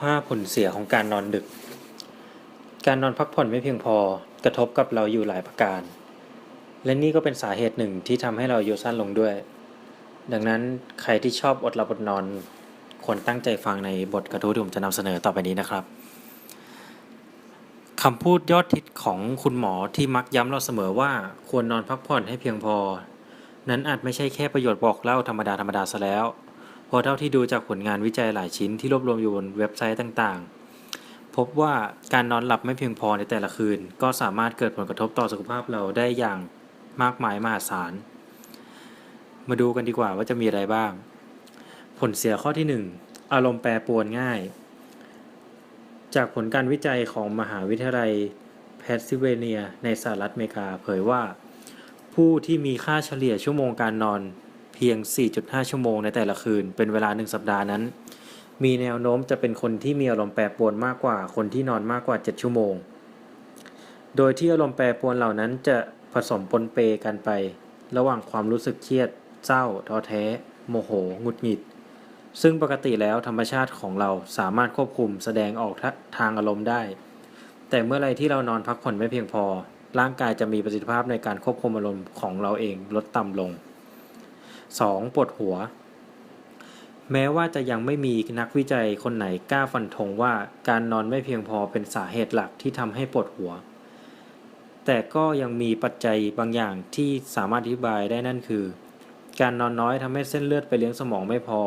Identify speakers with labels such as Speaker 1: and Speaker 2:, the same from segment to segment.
Speaker 1: 15 ผลเสียของการนอนดึก การนอนพักผ่อนไม่เพียงพอกระทบกับเราอยู่หลายประการ และนี่ก็เป็นสาเหตุหนึ่งที่ทำให้เราอายุสั้นลงด้วย ดังนั้นใครที่ชอบอดหลับอดนอนควรตั้งใจฟังในบทกระทู้ที่ผมจะนำเสนอต่อไปนี้นะครับคำพูดยอดฮิตของคุณหมอที่มักย้ำเราเสมอว่าควรนอนพักผ่อนให้เพียงพอนั้นอาจไม่ใช่แค่ประโยชน์บอกเล่าธรรมดาซะแล้วเพราะเท่าที่ดูจากผลงานวิจัยหลายชิ้นที่รวบรวมอยู่บนเว็บไซต์ต่างๆพบว่าการนอนหลับไม่เพียงพอในแต่ละคืนก็สามารถเกิดผลกระทบต่อสุขภาพเราได้อย่างมากมายมหาศาลมาดูกันดีกว่าว่าจะมีอะไรบ้างผลเสียข้อที่ 1 อารมณ์แปรปรวนง่ายจากผลการวิจัยของมหาวิทยาลัยเพนซิลเวเนียในสหรัฐอเมริกาเผยว่าผู้ที่มีค่าเฉลี่ยชั่วโมงการนอนเพียง 4.5 ชั่วโมงในแต่ละคืนเป็นเวลา1 สัปดาห์นั้นมีแนวโน้มจะเป็นคนที่มีอารมณ์แปรปรวนมากกว่าคนที่นอนมากกว่า 7 ชั่วโมงโดยที่อารมณ์แปรปรวนเหล่านั้นจะผสมปนเปกันไประหว่างความรู้สึกเครียดเศร้าท้อแท้โมโหหงุดหงิดซึ่งปกติแล้วธรรมชาติของเราสามารถควบคุมแสดงออกทางอารมณ์ได้แต่เมื่อไรที่เรานอนพักผ่อนไม่เพียงพอร่างกายจะมีประสิทธิภาพในการควบคุมอารมณ์ของเราเองลดต่ำลง 2. ปวดหัวแม้ว่าจะยังไม่มีนักวิจัยคนไหนกล้าฟันธงว่าการนอนไม่เพียงพอเป็นสาเหตุหลักที่ทำให้ปวดหัวแต่ก็ยังมีปัจจัยบางอย่างที่สามารถอธิบายได้นั่นคือการนอนน้อยทำให้เส้นเลือดไปเลี้ยงสมองไม่พอ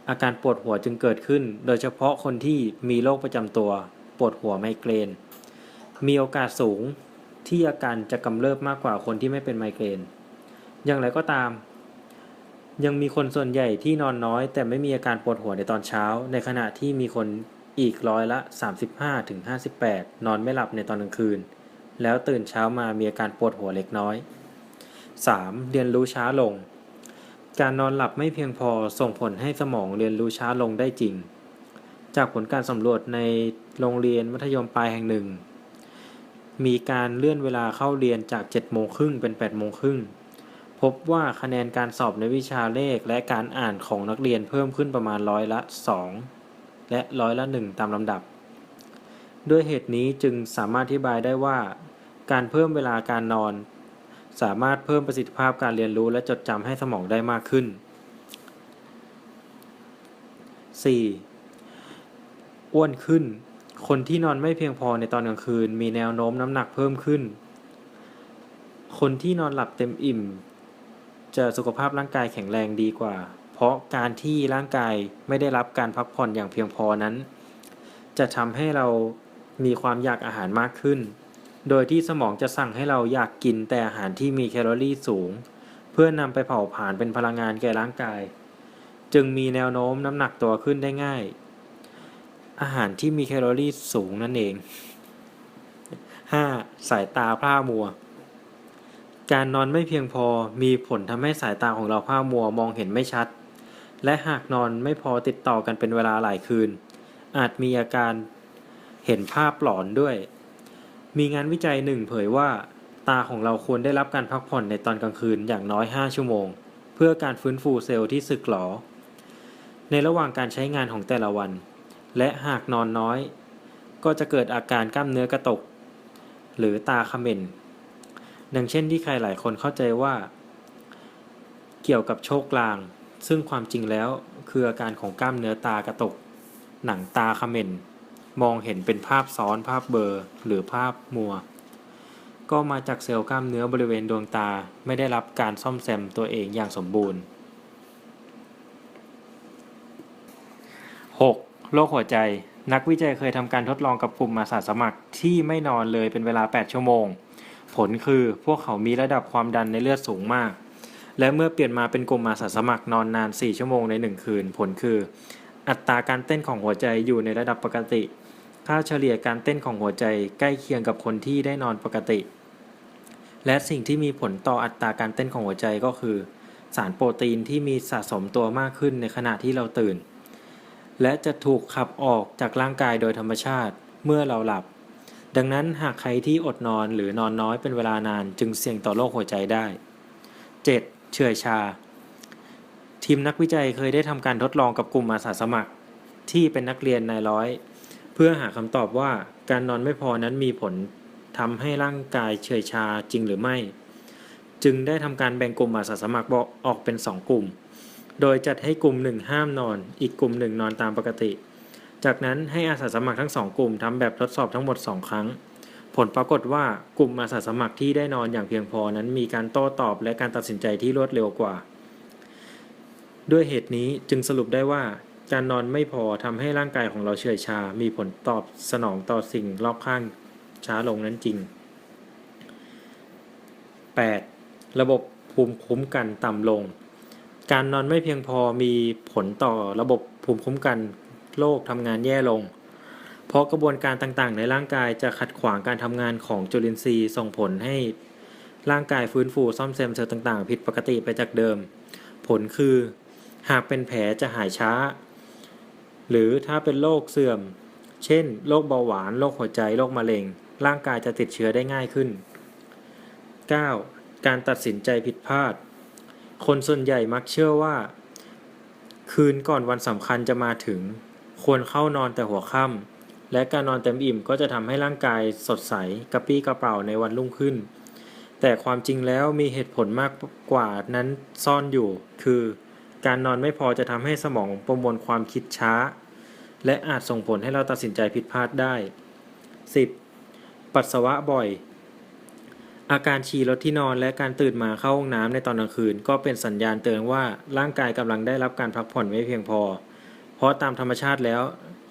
Speaker 1: อาการปวดหัวจึงเกิดขึ้นโดยเฉพาะคนที่มีโรคประจำตัวปวดหัวไมเกรนมีโอกาสสูงที่อาการจะกำเริบมากกว่าคนที่ไม่เป็นไมเกรนอย่างไรก็ตามยังมีคนส่วนใหญ่ที่นอนน้อยแต่ไม่มีอาการปวดหัวในตอนเช้าในขณะที่มีคนอีกร้อยละ 35-58 นอนไม่หลับในตอนกลางคืนแล้วตื่นเช้ามามีอาการปวดหัวเล็กน้อย 3. เรียนรู้ช้าลงการนอนหลับไม่เพียงพอส่งผลให้สมองเรียนรู้ช้าลงได้จริงจากผลการสำรวจในโรงเรียนมัธยมปลายแห่งหนึ่งมีการเลื่อนเวลาเข้าเรียนจาก 7:30 เป็น 8:30 พบว่าคะแนนการสอบในวิชาเลขและการอ่านของนักเรียนเพิ่มขึ้นประมาณร้อยละ 2 และร้อยละ 1 ตามลำดับด้วยเหตุนี้จึงสามารถอธิบายได้ว่าการเพิ่มเวลาการนอนสามารถเพิ่มประสิทธิภาพการเรียนรู้และจดจำให้สมองได้มากขึ้น 4. อ้วนขึ้นคนที่นอนไม่เพียงพอในตอนกลางคืนมีแนวโน้มน้ำหนักเพิ่มขึ้นคนที่นอนหลับเต็มอิ่มจะสุขภาพร่างกายแข็งแรงดีกว่าเพราะการที่ร่างกายไม่ได้รับการพักผ่อนอย่างเพียงพอนั้นจะทำให้เรามีความอยากอาหารมากขึ้นโดยที่สมองจะสั่งให้เราอยากกินแต่อาหารที่มีแคลอรี่สูงเพื่อนำไปเผาผลาญเป็นพลังงานแก่ร่างกายจึงมีแนวโน้มน้ำหนักตัวขึ้นได้ง่ายอาหารที่มีแคลอรี่สูงนั่นเอง 5. สายตาพร่ามัวการนอนไม่เพียงพอมีผลทำให้สายตาของเราพร่ามัวมองเห็นไม่ชัดและหากนอนไม่พอติดต่อกันเป็นเวลาหลายคืนอาจมีอาการเห็นภาพหลอนด้วยมีงานวิจัยหนึ่งเผยว่าตาของเราควรได้รับการพักผ่อนในตอนกลางคืนอย่างน้อย5 ชั่วโมงเพื่อการฟื้นฟูเซลล์ที่สึกหรอในระหว่างการใช้งานของแต่ละวันและหากนอนน้อยก็จะเกิดอาการกล้ามเนื้อกระตุกหรือตาเขม่นดังเช่นที่ใครหลายคนเข้าใจว่าเกี่ยวกับโชคลางซึ่งความจริงแล้วคืออาการของกล้ามเนื้อตากระตุกหนังตาเขม่นมองเห็นเป็นภาพซ้อนภาพเบลอหรือภาพมัวก็มาจากเซลล์กล้ามเนื้อบริเวณดวงตาไม่ได้รับการซ่อมแซมตัวเองอย่างสมบูรณ์ 6. โรคหัวใจนักวิจัยเคยทำการทดลองกับกลุ่มอาสาสมัครที่ไม่นอนเลยเป็นเวลา8 ชั่วโมงผลคือพวกเขามีระดับความดันในเลือดสูงมากและเมื่อเปลี่ยนมาเป็นกลุ่มอาสาสมัครนอนนาน4 ชั่วโมงใน1 คืนผลคืออัตราการเต้นของหัวใจอยู่ในระดับปกติค่าเฉลี่ยการเต้นของหัวใจใกล้เคียงกับคนที่ได้นอนปกติและสิ่งที่มีผลต่ออัตราการเต้นของหัวใจก็คือสารโปรตีนที่มีสะสมตัวมากขึ้นในขณะที่เราตื่นและจะถูกขับออกจากร่างกายโดยธรรมชาติเมื่อเราหลับดังนั้นหากใครที่อดนอนหรือนอนน้อยเป็นเวลานานจึงเสี่ยงต่อโรคหัวใจได้ 7. เฉื่อยชาทีมนักวิจัยเคยได้ทำการทดลองกับกลุ่มอาสาสมัคร ที่เป็นนักเรียนนายร้อยเพื่อหาคำตอบว่าการนอนไม่พอนั้นมีผลทำให้ร่างกายเฉื่อยชาจริงหรือไม่จึงได้ทำการแบ่งกลุ่มอาสาสมัครออกเป็น2 กลุ่มโดยจัดให้กลุ่ม1ห้ามนอนอีกกลุ่ม1นอนตามปกติจากนั้นให้อาสาสมัครทั้ง2 กลุ่มทำแบบทดสอบทั้งหมด2 ครั้งผลปรากฏว่ากลุ่มอาสาสมัครที่ได้นอนอย่างเพียงพอนั้นมีการโต้ตอบและการตัดสินใจที่รวดเร็วกว่าด้วยเหตุนี้จึงสรุปได้ว่าการนอนไม่พอทำให้ร่างกายของเราเฉื่อยชามีผลตอบสนองต่อสิ่งรอบข้างช้าลงนั้นจริง 8. ระบบภูมิคุ้มกันต่ำลงการนอนไม่เพียงพอมีผลต่อระบบภูมิคุ้มกันโรคทำงานแย่ลงเพราะกระบวนการต่างๆในร่างกายจะขัดขวางการทำงานของจุลินทรีย์ส่งผลให้ร่างกายฟื้นฟูซ่อมแซมเซลล์ต่างๆผิดปกติไปจากเดิมผลคือหากเป็นแผลจะหายช้าหรือถ้าเป็นโรคเสื่อมเช่นโรคเบาหวานโรคหัวใจโรคมะเร็งร่างกายจะติดเชื้อได้ง่ายขึ้น 9. การตัดสินใจผิดพลาดคนส่วนใหญ่มักเชื่อว่าคืนก่อนวันสำคัญจะมาถึงควรเข้านอนแต่หัวค่ำและการนอนเต็มอิ่มก็จะทำให้ร่างกายสดใสกระปรี้กระเปร่าในวันรุ่งขึ้นแต่ความจริงแล้วมีเหตุผลมากกว่านั้นซ่อนอยู่คือการนอนไม่พอจะทำให้สมองประมวลความคิดช้าและอาจส่งผลให้เราตัดสินใจผิดพลาดได้ 10. ปัสสาวะบ่อยอาการฉี่รถที่นอนและการตื่นมาเข้าห้องน้ำในตอนกลางคืนก็เป็นสัญญาณเตือนว่าร่างกายกำลังได้รับการพักผ่อนไม่เพียงพอเพราะตามธรรมชาติแล้ว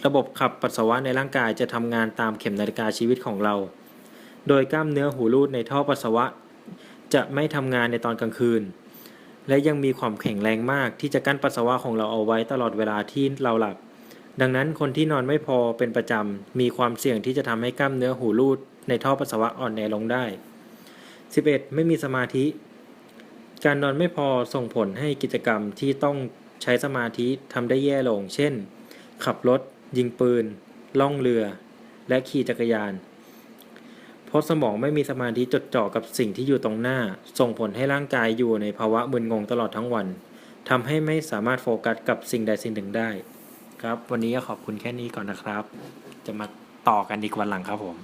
Speaker 1: ระบบขับปัสสาวะในร่างกายจะทำงานตามเข็มนาฬิกาชีวิตของเราโดยกล้ามเนื้อหูรูดในท่อปัสสาวะจะไม่ทำงานในตอนกลางคืนและยังมีความแข็งแรงมากที่จะกั้นปัสสาวะของเราเอาไว้ตลอดเวลาที่เราหลับดังนั้นคนที่นอนไม่พอเป็นประจำมีความเสี่ยงที่จะทำให้กล้ามเนื้อหูรูดในท่อปัสสาวะอ่อนแอลงได้11. ไม่มีสมาธิการนอนไม่พอส่งผลให้กิจกรรมที่ต้องใช้สมาธิทำได้แย่ลงเช่นขับรถยิงปืนล่องเรือและขี่จักรยานเพราะสมองไม่มีสมาธิจดจ่อกับสิ่งที่อยู่ตรงหน้าส่งผลให้ร่างกายอยู่ในภาวะมึนงงตลอดทั้งวันทำให้ไม่สามารถโฟกัสกับสิ่งใดสิ่งหนึ่งได้ครับวันนี้ก็ขอบคุณแค่นี้ก่อนนะครับจะมาต่อกันอีกวันหลังครับผม